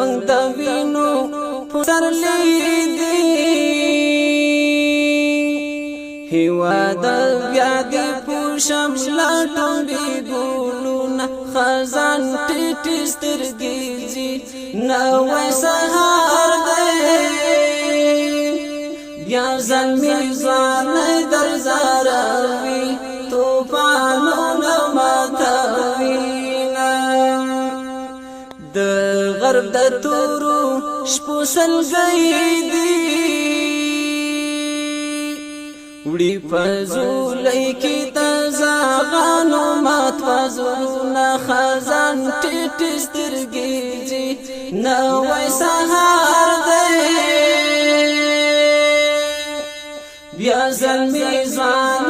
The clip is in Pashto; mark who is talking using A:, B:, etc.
A: زمنګ د وینو پسرلی دی هیواد بیا دی پوشم لاټومبي ګلونه خزان ټیټ سترګې جی نوې سهار دی بیا زلمی ځوان در زاروي طوفانونه ماتوينا د غرب د تورو شپو سلګي دي وړي فزولای کی تزاغانو مات فزونه خزان ټیټ سترګې جی نوې سهار دی بیا زلمی ځوان